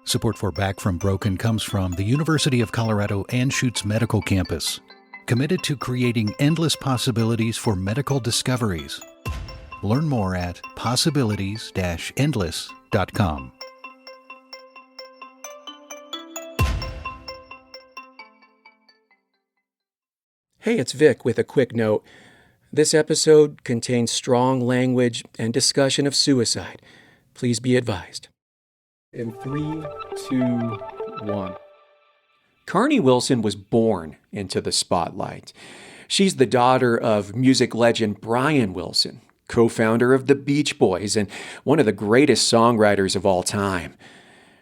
Support for Back from Broken comes from the University of Colorado Anschutz Medical Campus, committed to creating endless possibilities for medical discoveries. Learn more at possibilities-endless.com. Hey, it's Vic with a quick note. This episode contains strong language and discussion of suicide. Please be advised. In 3, 2, 1. Carnie Wilson was born into the spotlight. She's the daughter of music legend Brian Wilson, co-founder of the Beach Boys and one of the greatest songwriters of all time.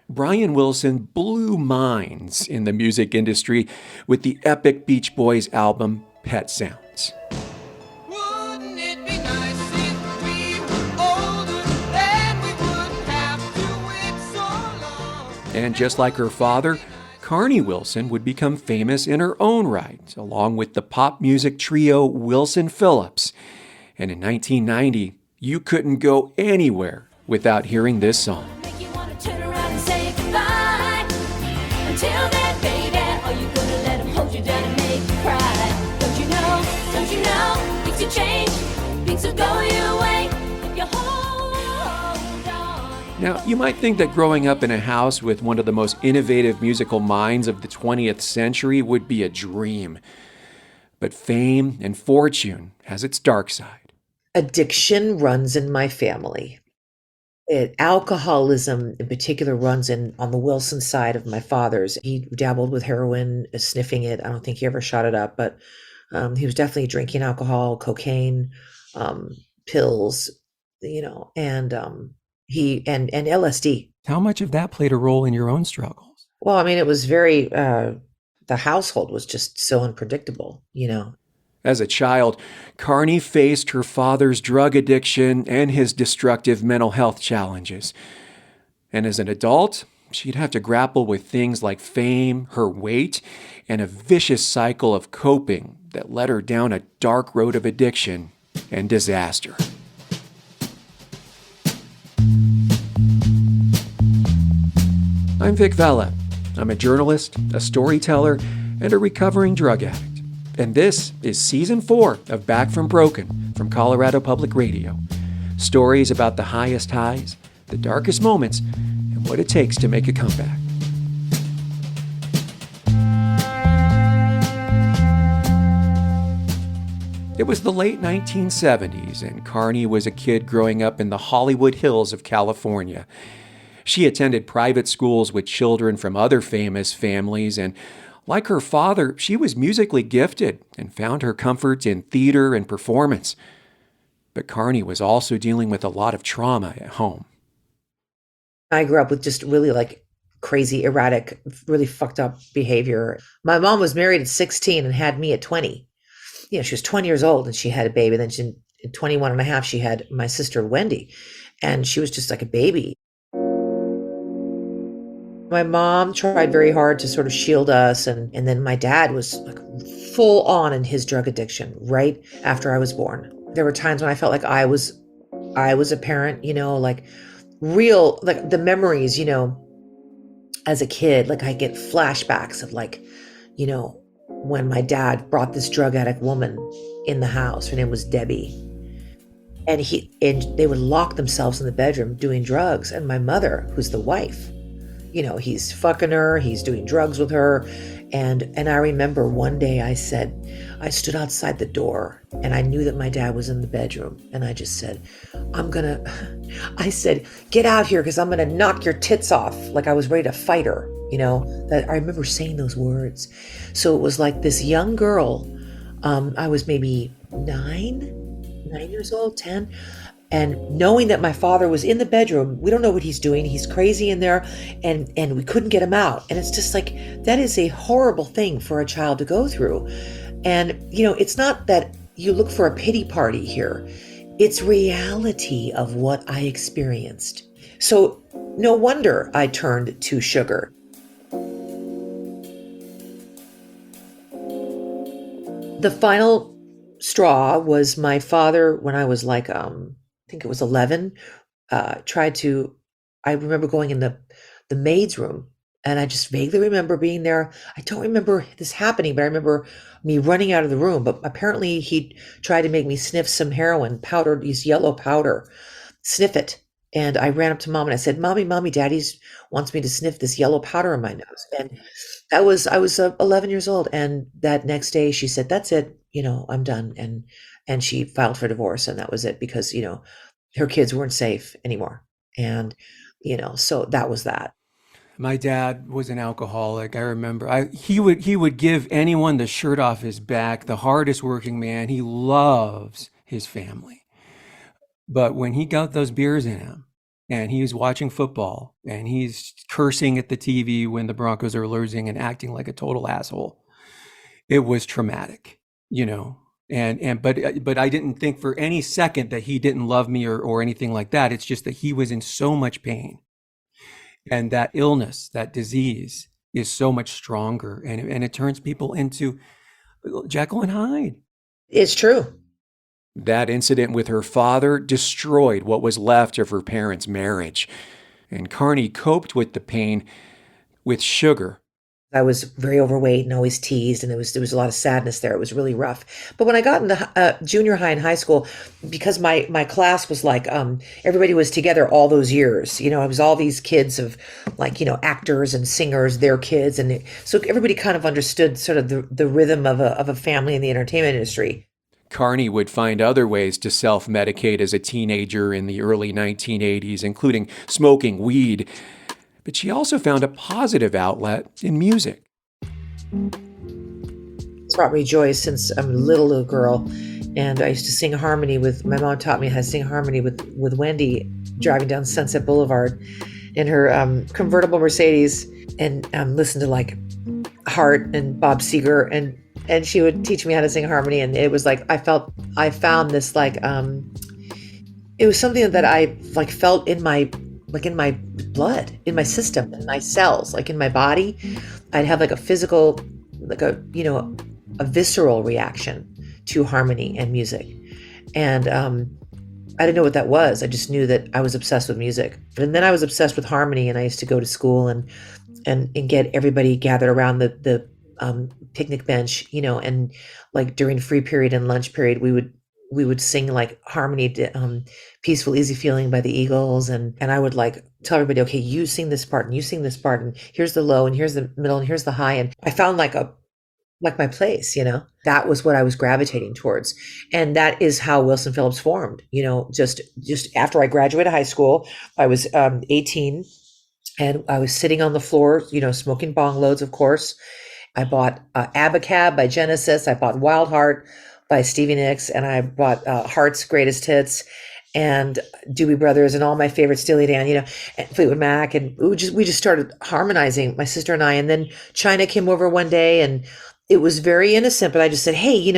Brian Wilson blew minds in the music industry with the epic Beach Boys album, Pet Sounds. Wouldn't it be nice if we were older, then we wouldn't have to wait so long? And just like her father, Carnie Wilson would become famous in her own right, along with the pop music trio Wilson Phillips. And in 1990, you couldn't go anywhere without hearing this song. Make you wanna turn around and say goodbye. Until then, baby, are you gonna let him hold you down and make you cry? Don't you know, things will change, things will go your way if you hold on. Now, you might think that growing up in a house with one of the most innovative musical minds of the 20th century would be a dream. But fame and fortune has its dark side. Addiction runs in my family. Alcoholism in particular runs on the Wilson side of my father's. He dabbled with heroin, sniffing it. I don't think he ever shot it up, but he was definitely drinking alcohol, cocaine, pills, and LSD. How much of that played a role in your own struggles? Well, I mean, it was very, the household was just so unpredictable, As a child, Carnie faced her father's drug addiction and his destructive mental health challenges. And as an adult, she'd have to grapple with things like fame, her weight, and a vicious cycle of coping that led her down a dark road of addiction and disaster. I'm Vic Vela. I'm a journalist, a storyteller, and a recovering drug addict. And this is Season 4 of Back from Broken from Colorado Public Radio. Stories about the highest highs, the darkest moments, and what it takes to make a comeback. It was the late 1970s, and Carnie was a kid growing up in the Hollywood Hills of California. She attended private schools with children from other famous families, and like her father, she was musically gifted and found her comfort in theater and performance. But Carnie was also dealing with a lot of trauma at home. I grew up with just really crazy, erratic, really fucked up behavior. My mom was married at 16 and had me at 20. She was 20 years old and she had a baby. Then at 21 and a half, she had my sister, Wendy, and she was just like a baby. My mom tried very hard to sort of shield us, and then my dad was full on in his drug addiction right after I was born. There were times when I felt like I was a parent, real, the memories, as a kid, I get flashbacks of when my dad brought this drug addict woman in the house. Her name was Debbie. And they would lock themselves in the bedroom doing drugs. And my mother, who's the wife, he's fucking her, he's doing drugs with her. And I remember one day I stood outside the door and I knew that my dad was in the bedroom. And I just said, I said, get out here because I'm going to knock your tits off. Like I was ready to fight her, that I remember saying those words. So it was like this young girl, I was maybe 9 years old, 10. And knowing that my father was in the bedroom, we don't know what he's doing. He's crazy in there, and we couldn't get him out. And it's just that is a horrible thing for a child to go through. And, it's not that you look for a pity party here. It's reality of what I experienced. So no wonder I turned to sugar. The final straw was my father, when I was I think it was 11, I remember going in the the maid's room. And I just vaguely remember being there. I don't remember this happening, but I remember me running out of the room. But apparently he tried to make me sniff some heroin powder, this yellow powder, sniff it. And I ran up to mom and I said, Mommy, Daddy's wants me to sniff this yellow powder in my nose. And I was 11 years old. And that next day she said, that's it, I'm done. And she filed for divorce, and that was it, because, her kids weren't safe anymore. And, so that was that. My dad was an alcoholic. I remember he would give anyone the shirt off his back, the hardest working man. He loves his family. But when he got those beers in him and he was watching football and he's cursing at the TV when the Broncos are losing and acting like a total asshole, it was traumatic, but I didn't think for any second that he didn't love me or anything like that. It's just that he was in so much pain, and that illness, that disease is so much stronger, and it turns people into Jekyll and Hyde. It's true. That incident with her father destroyed what was left of her parents' marriage, and Carney coped with the pain with sugar. I was very overweight and always teased, and there was a lot of sadness there. It was really rough. But when I got into junior high and high school, because my class was like, everybody was together all those years. It was all these kids of actors and singers, their kids. And so everybody kind of understood sort of the rhythm of a family in the entertainment industry. Carney would find other ways to self-medicate as a teenager in the early 1980s, including smoking weed. But she also found a positive outlet in music. It's brought me joy since I'm a little girl. And I used to sing harmony my mom taught me how to sing harmony with Wendy, driving down Sunset Boulevard in her convertible Mercedes, and listen to like Heart and Bob Seger, and she would teach me how to sing harmony. And it was like, I found this like, it was something that I like felt in my blood, in my system, in my cells, like in my body. I'd have like a physical, like a visceral reaction to harmony and music. And I didn't know what that was. I just knew that I was obsessed with music. And then I was obsessed with harmony, and I used to go to school and get everybody gathered around the picnic bench, and like during free period and lunch period, we would sing like harmony, Peaceful Easy Feeling by the Eagles. And I would like tell everybody, okay, you sing this part and you sing this part, and here's the low and here's the middle and here's the high. And I found like my place, that was what I was gravitating towards. And that is how Wilson Phillips formed, just after I graduated high school. I was 18, and I was sitting on the floor, smoking bong loads, of course. I bought Abacab by Genesis. I bought Wild Heart by Stevie Nicks, and I bought Heart's Greatest Hits and Doobie Brothers and all my favorite Steely Dan, and Fleetwood Mac. And we just started harmonizing, my sister and I. And then China came over one day, and it was very innocent, but I just said, hey,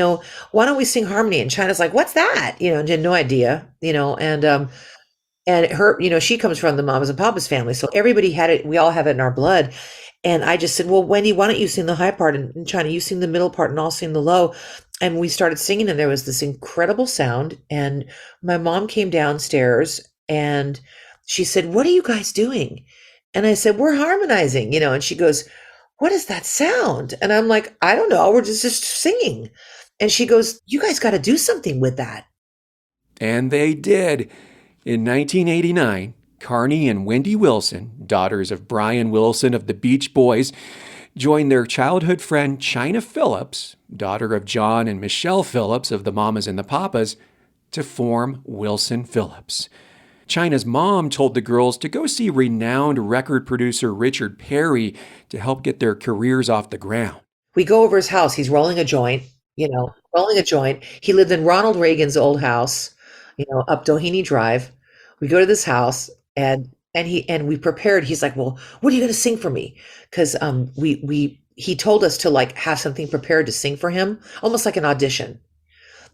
why don't we sing harmony? And China's like, what's that? And had no idea, and her, she comes from the Mamas and Papas family. So everybody had it. We all have it in our blood. And I just said, well, Wendy, why don't you sing the high part, and China, you sing the middle part, and I'll sing the low. And we started singing, and there was this incredible sound. And my mom came downstairs, and she said, what are you guys doing? And I said, we're harmonizing, and she goes, what is that sound? And I'm like, I don't know. We're just singing. And she goes, you guys got to do something with that. And they did. In 1989, Carney and Wendy Wilson, daughters of Brian Wilson of the Beach Boys, joined their childhood friend China Phillips, daughter of John and Michelle Phillips of the Mamas and the Papas, to form Wilson Phillips. China's mom told the girls to go see renowned record producer Richard Perry to help get their careers off the ground. We go over his house. He's rolling a joint, rolling a joint. He lived in Ronald Reagan's old house, up Doheny Drive. We go to this house, and we prepared. He's like, well, what are you going to sing for me? Because he told us to like have something prepared to sing for him, almost like an audition.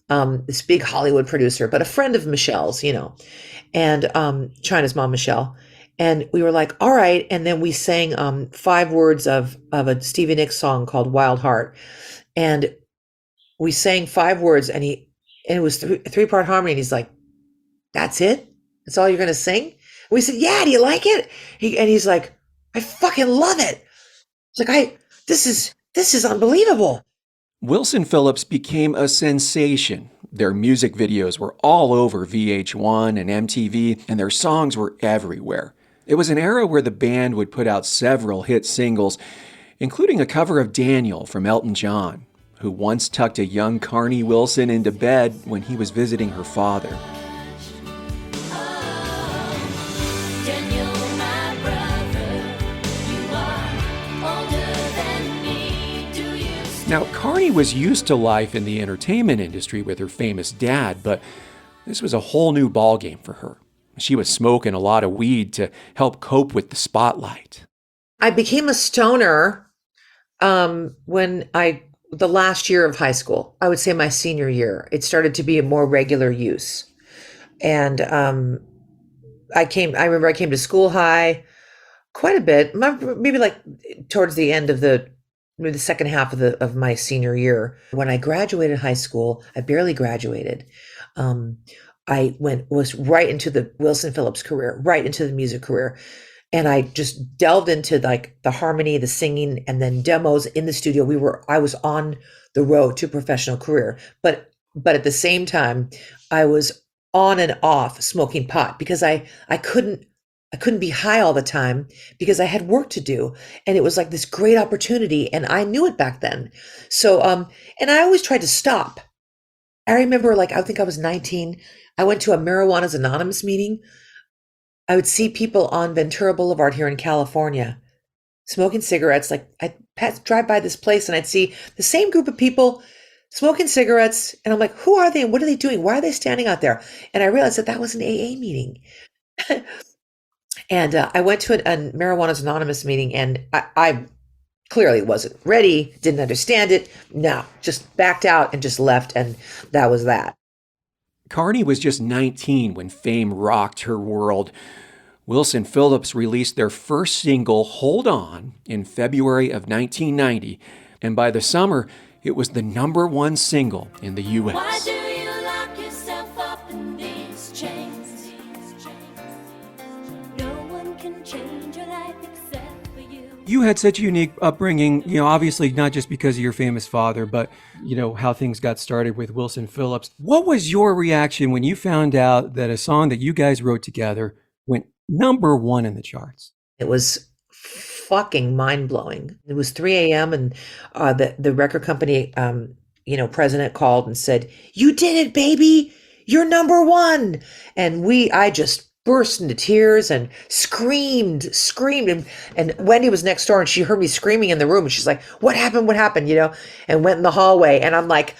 This big Hollywood producer, but a friend of Michelle's, and China's mom, Michelle. And we were like, all right. And then we sang 5 words of a Stevie Nicks song called Wild Heart. And we sang 5 words, and it was 3-part harmony. And he's like, that's it? That's all you're going to sing? We said, yeah, do you like it? He's like, I fucking love it. It's like, this is unbelievable. Wilson Phillips became a sensation. Their music videos were all over VH1 and MTV, and their songs were everywhere. It was an era where the band would put out several hit singles, including a cover of Daniel from Elton John, who once tucked a young Carney Wilson into bed when he was visiting her father. Daniel, my brother, you are older than me. Do you Now, Carney was used to life in the entertainment industry with her famous dad, but this was a whole new ballgame for her. She was smoking a lot of weed to help cope with the spotlight. I became a stoner the last year of high school. I would say my senior year. It started to be a more regular use. And I remember I came to school high quite a bit, maybe like towards the end of maybe the second half of my senior year. When I graduated high school, I barely graduated. I was right into the Wilson Phillips career, right into the music career. And I just delved into like the harmony, the singing, and then demos in the studio. I was on the road to professional career, but at the same time, I was on and off smoking pot because I couldn't be high all the time because I had work to do. And it was like this great opportunity. And I knew it back then. So, and I always tried to stop. I remember I think I was 19. I went to a Marijuana's Anonymous meeting. I would see people on Ventura Boulevard here in California smoking cigarettes. Like I'd drive by this place and I'd see the same group of people smoking cigarettes. And I'm like, who are they and what are they doing? Why are they standing out there? And I realized that was an AA meeting. And I went to a Marijuana's Anonymous meeting and I clearly wasn't ready, didn't understand it. No, just backed out and just left. And that was that. Carney was just 19 when fame rocked her world. Wilson Phillips released their first single, Hold On, in February of 1990, and by the summer, it was the #1 single in the U.S. Why do you lock yourself up in these chains? No one can change your life except for you. You had such a unique upbringing, obviously not just because of your famous father, but, how things got started with Wilson Phillips. What was your reaction when you found out that a song that you guys wrote together went #1 in the charts? It was fucking mind-blowing. It was 3 a.m. and the record company, president called and said, "You did it, baby! You're #1!" And I just burst into tears and screamed. And Wendy was next door and she heard me screaming in the room. And she's like, what happened? And went in the hallway. And I'm like,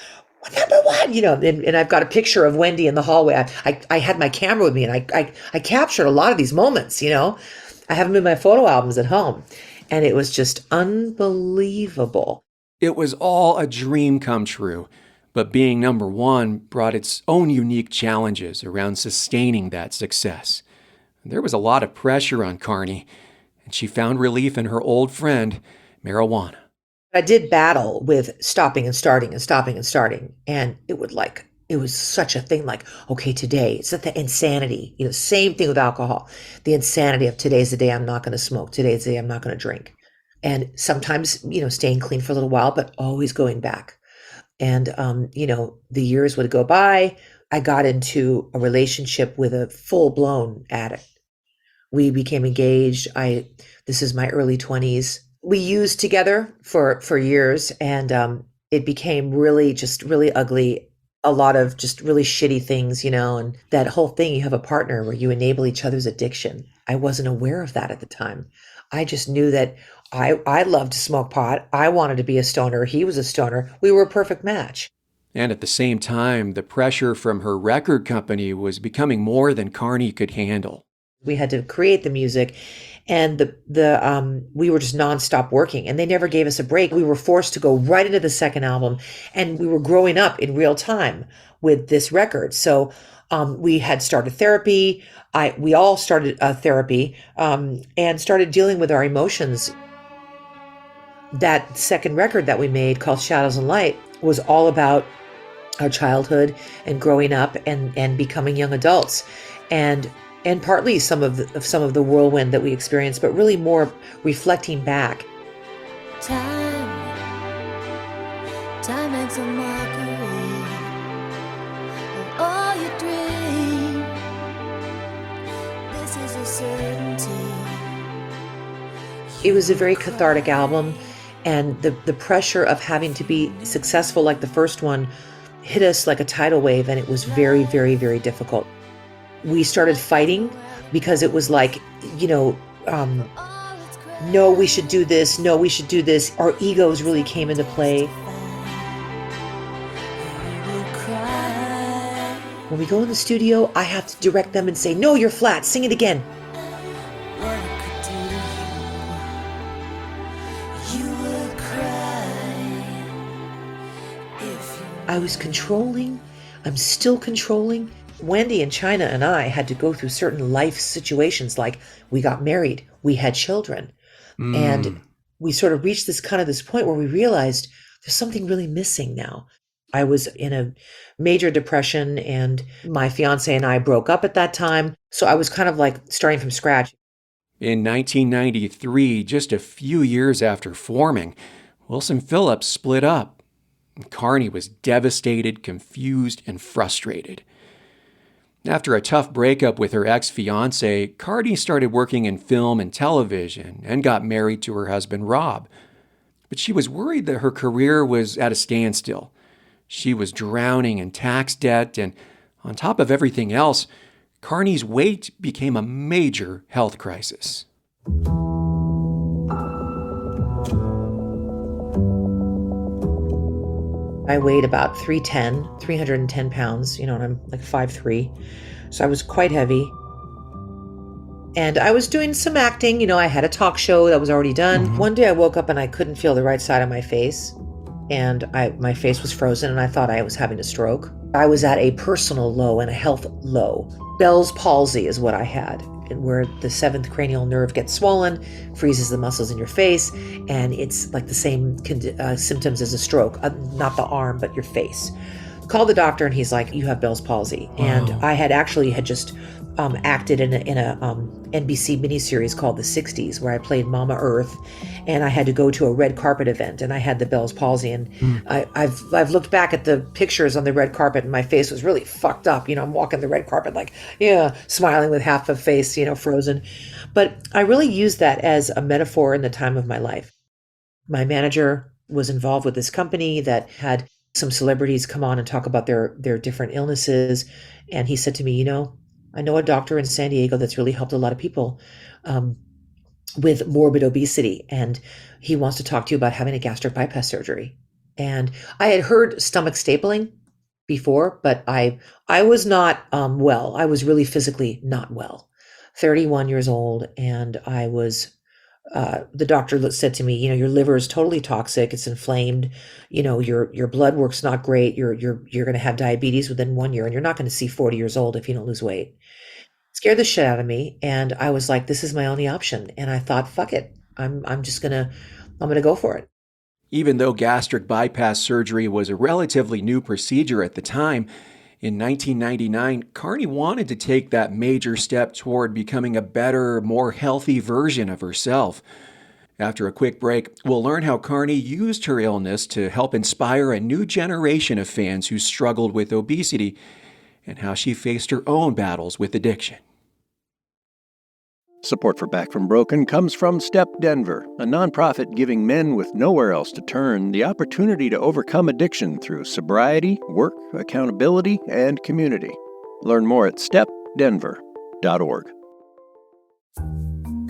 #1, and I've got a picture of Wendy in the hallway. I had my camera with me and I captured a lot of these moments, I have them in my photo albums at home. And it was just unbelievable. It was all a dream come true. But being #1 brought its own unique challenges around sustaining that success. There was a lot of pressure on Carney, and she found relief in her old friend, marijuana. I did battle with stopping and starting and stopping and starting. And it was such a thing like, okay, today, it's the insanity, same thing with alcohol. The insanity of today's the day I'm not going to smoke. Today's the day I'm not going to drink. And sometimes, staying clean for a little while, but always going back. And, the years would go by. I got into a relationship with a full-blown addict. We became engaged. This is my early 20s. We used together for years, and it became really ugly. A lot of just really shitty things, and that whole thing, you have a partner where you enable each other's addiction. I wasn't aware of that at the time. I just knew that I loved to smoke pot. I wanted to be a stoner. He was a stoner. We were a perfect match. And at the same time, the pressure from her record company was becoming more than Carney could handle. We had to create the music, and we were just nonstop working, and they never gave us a break. We were forced to go right into the second album, and we were growing up in real time with this record. So we had started therapy. We all started therapy and started dealing with our emotions. That second record that we made, called Shadows and Light, was all about our childhood and growing up and becoming young adults. And and partly some of the whirlwind that we experienced, but really more reflecting back. Time makes a mockery of all your dreams. This is a certainty. It was a very cathartic album, and the pressure of having to be successful like the first one hit us like a tidal wave, and it was very, very, very difficult. We started fighting because it was like, no, we should do this. No, we should do this. Our egos really came into play. When we go in the studio, I have to direct them and say, no, you're flat, sing it again. I was controlling. I'm still controlling. Wendy and China and I had to go through certain life situations, like we got married, we had children. And we sort of reached this point where we realized there's something really missing now. I was in a major depression, and my fiance and I broke up at that time. So I was kind of like starting from scratch. In 1993, just a few years after forming, Wilson Phillips split up. Carney was devastated, confused, and frustrated. After a tough breakup with her ex-fiance, Carney started working in film and television and got married to her husband, Rob. But she was worried that her career was at a standstill. She was drowning in tax debt, and on top of everything else, Carney's weight became a major health crisis. I weighed about 310 pounds, and I'm like 5'3". So I was quite heavy. And I was doing some acting, I had a talk show that was already done. One day I woke up and I couldn't feel the right side of my face. And my face was frozen, and I thought I was having a stroke. I was at a personal low and a health low. Bell's palsy is what I had, where the 7th cranial nerve gets swollen, freezes the muscles in your face, and it's like the same symptoms as a stroke, not the arm, but your face. Called the doctor, and he's like, you have Bell's palsy. Wow. And I had just acted in a NBC miniseries called The 60s, where I played Mama Earth, and I had to go to a red carpet event, and I had the Bell's palsy. And I've looked back at the pictures on the red carpet, and my face was really fucked up. I'm walking the red carpet like, smiling with half a face, frozen. But I really used that as a metaphor in the time of my life. My manager was involved with this company that had some celebrities come on and talk about their different illnesses. And he said to me, I know a doctor in San Diego that's really helped a lot of people with morbid obesity, and he wants to talk to you about having a gastric bypass surgery. And I had heard stomach stapling before, but I was not well. I was really physically not well. 31 years old, and I was. The doctor said to me, your liver is totally toxic. It's inflamed. Your blood work's not great. You're going to have diabetes within 1 year, and you're not going to see 40 years old if you don't lose weight. Scared the shit out of me, and I was like, this is my only option. And I thought, fuck it, I'm gonna go for it. Even though gastric bypass surgery was a relatively new procedure at the time, in 1999, Carney wanted to take that major step toward becoming a better, more healthy version of herself. After a quick break, we'll learn how Carney used her illness to help inspire a new generation of fans who struggled with obesity, and how she faced her own battles with addiction. Support for Back from Broken comes from Step Denver, a nonprofit giving men with nowhere else to turn the opportunity to overcome addiction through sobriety, work, accountability, and community. Learn more at stepdenver.org.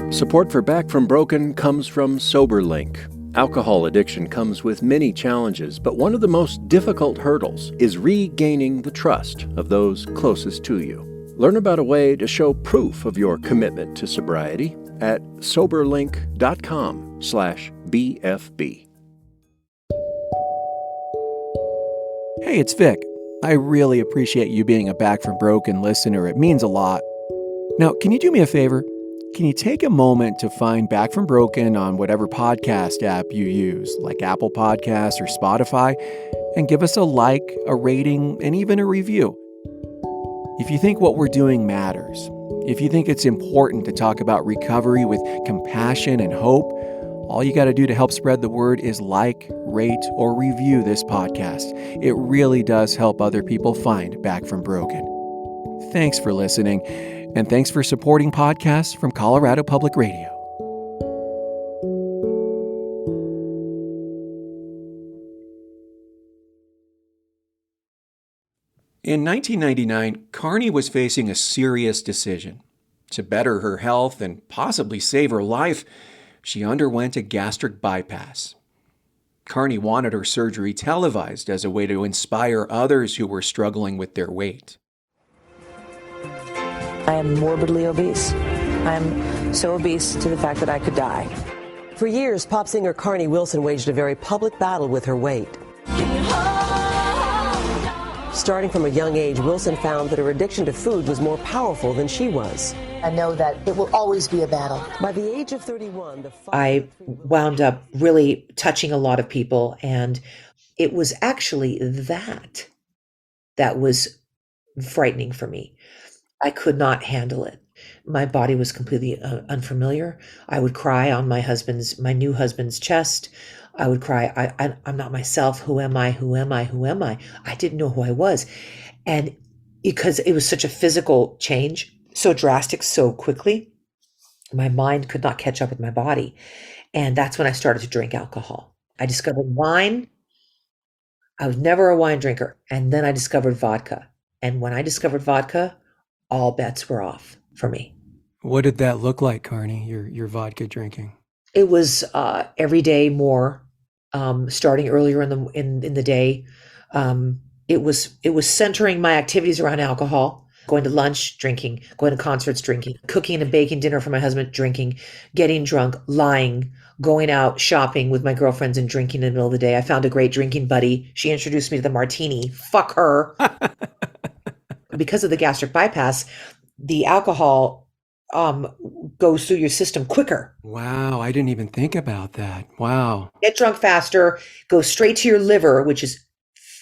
Support for Back from Broken comes from SoberLink. Alcohol addiction comes with many challenges, but one of the most difficult hurdles is regaining the trust of those closest to you. Learn about a way to show proof of your commitment to sobriety at soberlink.com/BFB. Hey, it's Vic. I really appreciate you being a Back from Broken listener. It means a lot. Now, can you do me a favor? Can you take a moment to find Back from Broken on whatever podcast app you use, like Apple Podcasts or Spotify, and give us a like, a rating, and even a review? If you think what we're doing matters, If you think it's important to talk about recovery with compassion and hope, all you got to do to help spread the word is like, rate, or review this podcast. It really does help other people find Back from Broken. Thanks for listening, and thanks for supporting podcasts from Colorado Public Radio. In 1999, Carney was facing a serious decision. To better her health and possibly save her life, she underwent a gastric bypass. Carney wanted her surgery televised as a way to inspire others who were struggling with their weight. I am morbidly obese. I'm so obese to the fact that I could die. For years, pop singer Carney Wilson waged a very public battle with her weight. Starting from a young age, Wilson found that her addiction to food was more powerful than she was. I know that it will always be a battle. By the age of 31, I wound up really touching a lot of people, and it was actually that was frightening for me. I could not handle it. My body was completely unfamiliar. I would cry on my new husband's chest. I would cry, I'm not myself. Who am I? Who am I? Who am I? I didn't know who I was. And because it was such a physical change, so drastic, so quickly, my mind could not catch up with my body. And that's when I started to drink alcohol. I discovered wine. I was never a wine drinker. And then I discovered vodka. And when I discovered vodka, all bets were off for me. What did that look like, Carney, your vodka drinking? It was every day more, starting earlier in the day. It was centering my activities around alcohol, going to lunch, drinking, going to concerts, drinking, cooking and baking dinner for my husband, drinking, getting drunk, lying, going out shopping with my girlfriends and drinking in the middle of the day. I found a great drinking buddy. She introduced me to the martini. Fuck her. Because of the gastric bypass, the alcohol goes through your system quicker. Wow, I didn't even think about that. Wow. Get drunk faster, goes straight to your liver, which is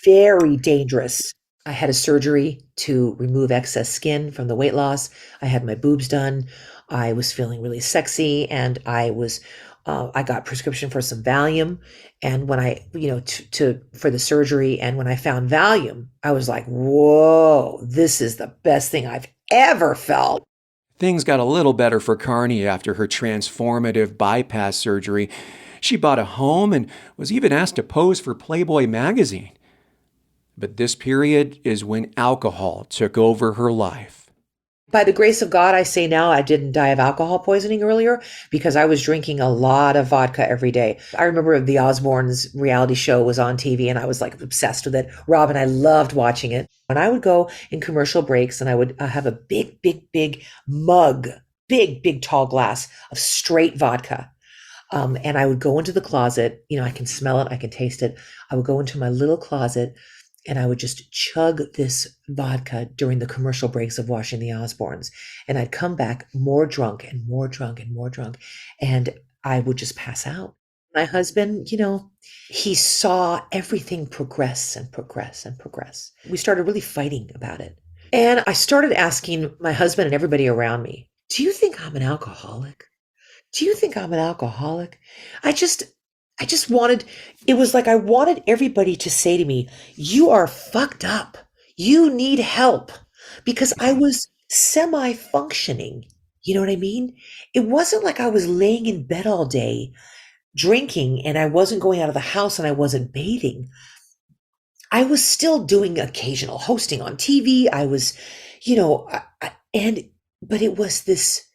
very dangerous. I had a surgery to remove excess skin from the weight loss. I had my boobs done. I was feeling really sexy, and I got prescription for some Valium. And when I, for the surgery, and when I found Valium, I was like, whoa, this is the best thing I've ever felt. Things got a little better for Carney after her transformative bypass surgery. She bought a home and was even asked to pose for Playboy magazine. But this period is when alcohol took over her life. By the grace of God, I say now I didn't die of alcohol poisoning earlier because I was drinking a lot of vodka every day. I remember the Osbournes reality show was on TV and I was like obsessed with it. Rob and I loved watching it. And I would go in commercial breaks and I would have a big mug, big tall glass of straight vodka. And I would go into the closet, I can smell it, I can taste it. I would go into my little closet and I would just chug this vodka during the commercial breaks of watching the Osbournes. And I'd come back more drunk and more drunk and more drunk. And I would just pass out. My husband, he saw everything progress and progress and progress. We started really fighting about it. And I started asking my husband and everybody around me, do you think I'm an alcoholic? Do you think I'm an alcoholic? I just wanted, it was like I wanted everybody to say to me, you are fucked up. You need help. Because I was semi-functioning. You know what I mean? It wasn't like I was laying in bed all day drinking and I wasn't going out of the house and I wasn't bathing. I was still doing occasional hosting on TV. I was, but it was this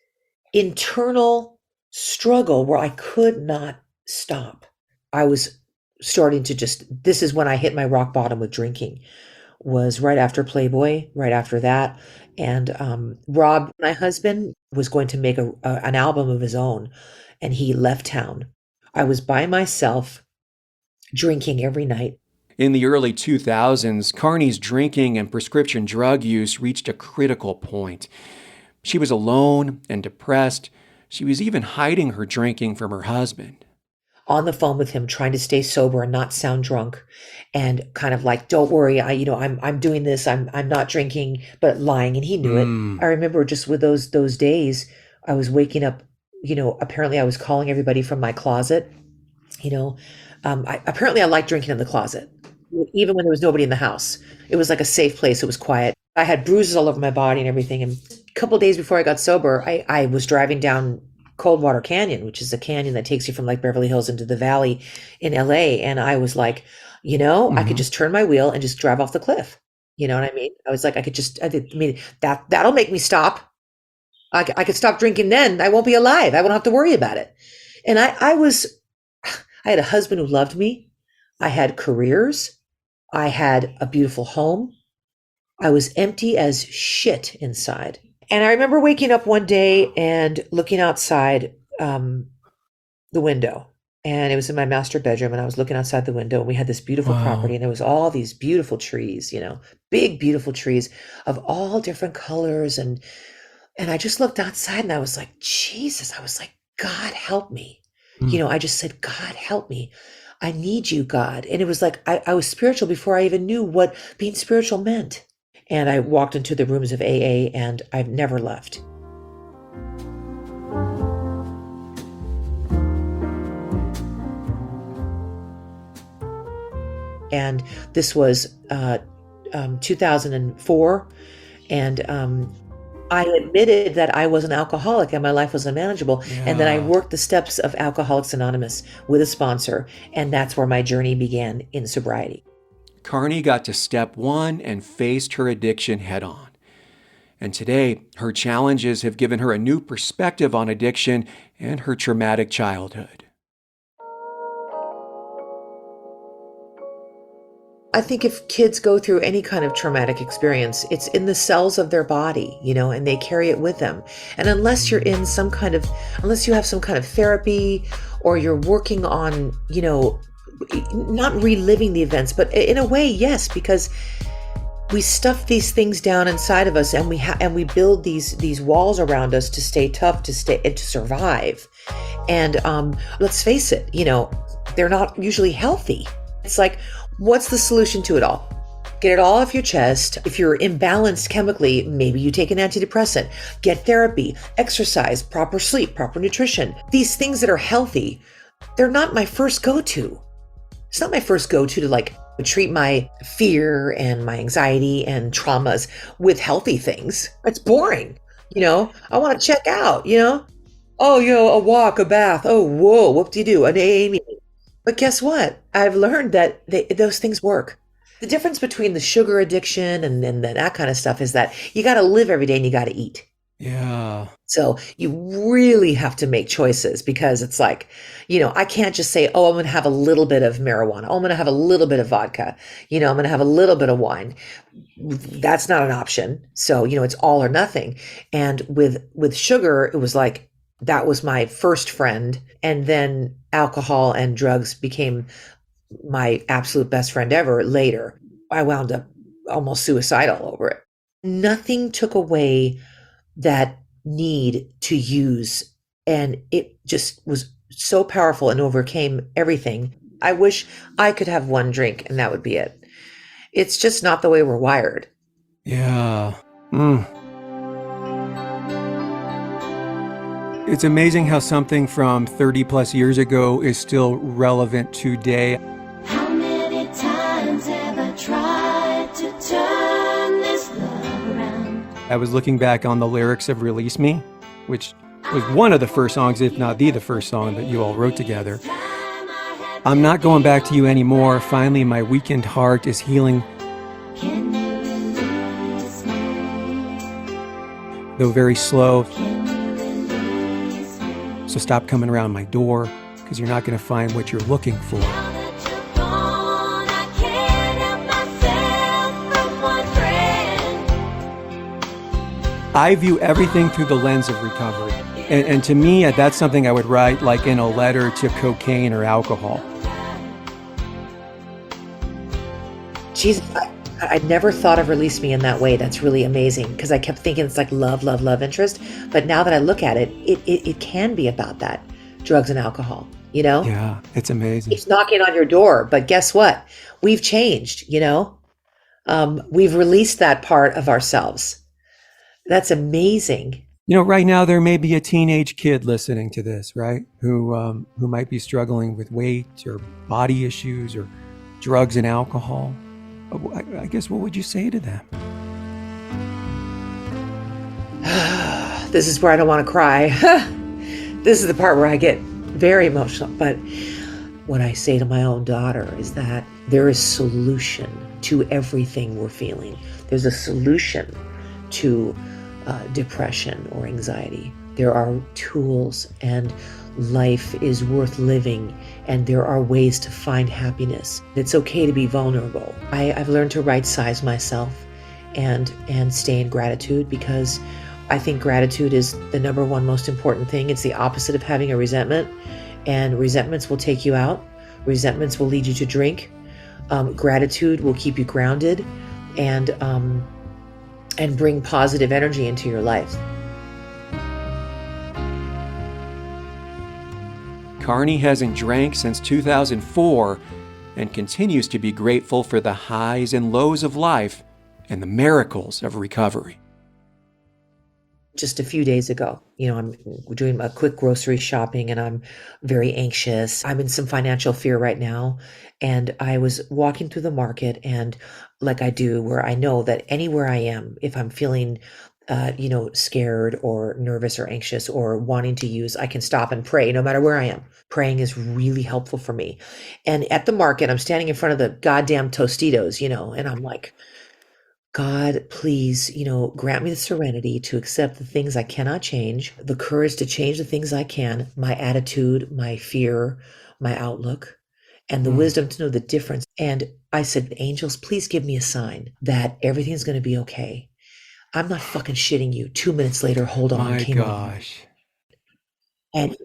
internal struggle where I could not stop. I was starting to this is when I hit my rock bottom with drinking, was right after Playboy, right after that. And Rob, my husband, was going to make an album of his own, and he left town. I was by myself, drinking every night. In the early 2000s, Carney's drinking and prescription drug use reached a critical point. She was alone and depressed. She was even hiding her drinking from her husband. on the phone with him, trying to stay sober and not sound drunk, and kind of like, don't worry, I'm doing this, I'm not drinking, but lying, and he knew it. I remember just with those days, I was waking up, apparently I was calling everybody from my closet. Apparently I liked drinking in the closet, even when there was nobody in the house. It was like a safe place. It was quiet. I had bruises all over my body and everything. And a couple of days before I got sober, I was driving down Coldwater Canyon, which is a canyon that takes you from like Beverly Hills into the valley in LA. And I was like, I could just turn my wheel and just drive off the cliff. You know what I mean? I was like, that'll make me stop. I could stop drinking then. I won't be alive. I won't have to worry about it. And I had a husband who loved me. I had careers. I had a beautiful home. I was empty as shit inside. And I remember waking up one day and looking outside the window. And it was in my master bedroom, and I was looking outside the window, and we had this beautiful property, and there was all these beautiful trees, big, beautiful trees of all different colors. And I just looked outside, and I was like, Jesus, I was like, God, help me. I just said, God, help me. I need you, God. And it was like, I was spiritual before I even knew what being spiritual meant. And I walked into the rooms of AA, and I've never left. And this was 2004. And I admitted that I was an alcoholic and my life was unmanageable. Yeah. And then I worked the steps of Alcoholics Anonymous with a sponsor. And that's where my journey began in sobriety. Carney got to step one and faced her addiction head on. And today, her challenges have given her a new perspective on addiction and her traumatic childhood. I think if kids go through any kind of traumatic experience, it's in the cells of their body, and they carry it with them. And unless you have some kind of therapy, or you're working on, not reliving the events, but in a way, yes, because we stuff these things down inside of us, and we build these walls around us to stay tough, to survive. And let's face it, they're not usually healthy. It's like, what's the solution to it all? Get it all off your chest. If you're imbalanced chemically, maybe you take an antidepressant. Get therapy, exercise, proper sleep, proper nutrition. These things that are healthy, they're not my first go-to. It's not my first go-to to like treat my fear and my anxiety and traumas with healthy things. It's boring. I want to check out, a walk, a bath. Oh, whoa, what do you do? An AA meeting. But guess what? I've learned that those things work. The difference between the sugar addiction and that kind of stuff is that you got to live every day and you got to eat. Yeah. So you really have to make choices, because it's like, I can't just say, oh, I'm going to have a little bit of marijuana. Oh, I'm going to have a little bit of vodka. I'm going to have a little bit of wine. That's not an option. So, it's all or nothing. And with sugar, it was like, that was my first friend. And then alcohol and drugs became my absolute best friend ever later. I wound up almost suicidal over it. Nothing took away that need to use. And it just was so powerful and overcame everything. I wish I could have one drink and that would be it. It's just not the way we're wired. Yeah. It's amazing how something from 30 plus years ago is still relevant today. How many times have I tried to turn this love around? I was looking back on the lyrics of Release Me, which was one of the first songs, if not the first song that you all wrote together. I'm not going back to you anymore. Finally, my weakened heart is healing. Can you release me? Though very slow. So stop coming around my door, because you're not going to find what you're looking for. I view everything through the lens of recovery. And to me, that's something I would write like in a letter to cocaine or alcohol. Jesus, I never thought of Release Me in that way. That's really amazing, because I kept thinking it's like love interest. But now that I look at it, it can be about that. drugs and alcohol, you know? Yeah, it's amazing. It's knocking on your door, but guess what? We've changed, you know? We've released that part of ourselves. That's amazing. You know, right now there may be a teenage kid listening to this, right? Who might be struggling with weight or body issues or drugs and alcohol. I guess, what would you say to them? This is where I don't want to cry. This is the part where I get very emotional. But what I say to my own daughter is that there is solution to everything we're feeling. There's a solution to depression or anxiety. There are tools, and life is worth living, and there are ways to find happiness. It's okay to be vulnerable. I've learned to right-size myself and stay in gratitude, because I think gratitude is the number one most important thing. It's the opposite of having a resentment, and resentments will take you out. Resentments will lead you to drink. Gratitude will keep you grounded and bring positive energy into your life. Carney hasn't drank since 2004 and continues to be grateful for the highs and lows of life and the miracles of recovery. Just a few days ago, you know, I'm doing a quick grocery shopping and I'm very anxious. I'm in some financial fear right now. And I was walking through the market, and like I do, where I know that anywhere I am, if I'm feeling, scared or nervous or anxious or wanting to use, I can stop and pray no matter where I am. Praying is really helpful for me. And at the market, I'm standing in front of the goddamn Tostitos, you know, and I'm like, God, please, grant me the serenity to accept the things I cannot change, the courage to change the things I can, my attitude, my fear, my outlook, and the wisdom to know the difference. And I said, angels, please give me a sign that everything's going to be okay. I'm not fucking shitting you. 2 minutes later, hold on. My came on. gosh. And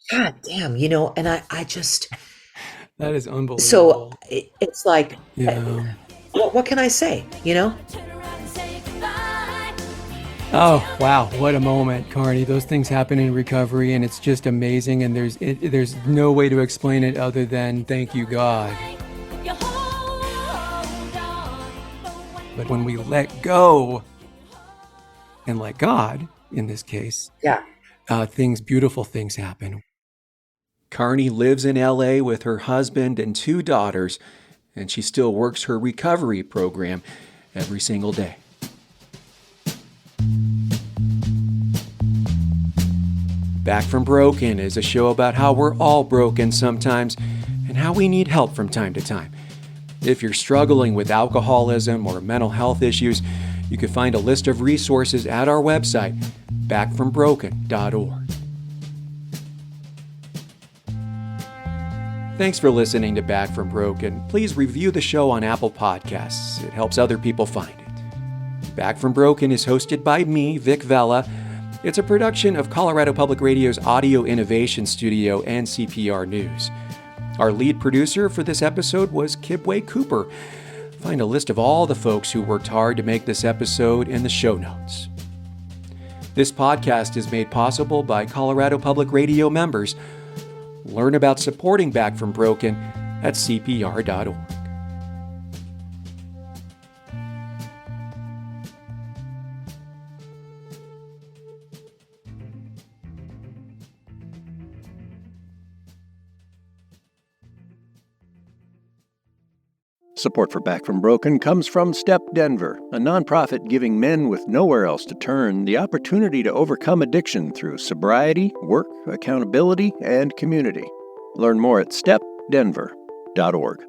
God damn, and I just, That is unbelievable. so it's like, Yeah. what can I say, Turn around and say goodbye. Oh, wow. What a moment, Carney. Those things happen in recovery, and it's just amazing. And there's no way to explain it other than thank you, God. You hold on. But when we let go and let God, in this case, Yeah. beautiful things happen. Carney lives in LA with her husband and 2 daughters, and she still works her recovery program every single day. Back from Broken is a show about how we're all broken sometimes and how we need help from time to time. If you're struggling with alcoholism or mental health issues, you can find a list of resources at our website, backfrombroken.org. Thanks for listening to Back from Broken. Please review the show on Apple Podcasts. It helps other people find it. Back from Broken is hosted by me, Vic Vela. It's a production of Colorado Public Radio's Audio Innovation Studio and CPR News. Our lead producer for this episode was Kibwe Cooper. Find a list of all the folks who worked hard to make this episode in the show notes. This podcast is made possible by Colorado Public Radio members. Learn about supporting Back from Broken at CPR.org. Support for Back from Broken comes from Step Denver, a nonprofit giving men with nowhere else to turn the opportunity to overcome addiction through sobriety, work, accountability, and community. Learn more at stepdenver.org.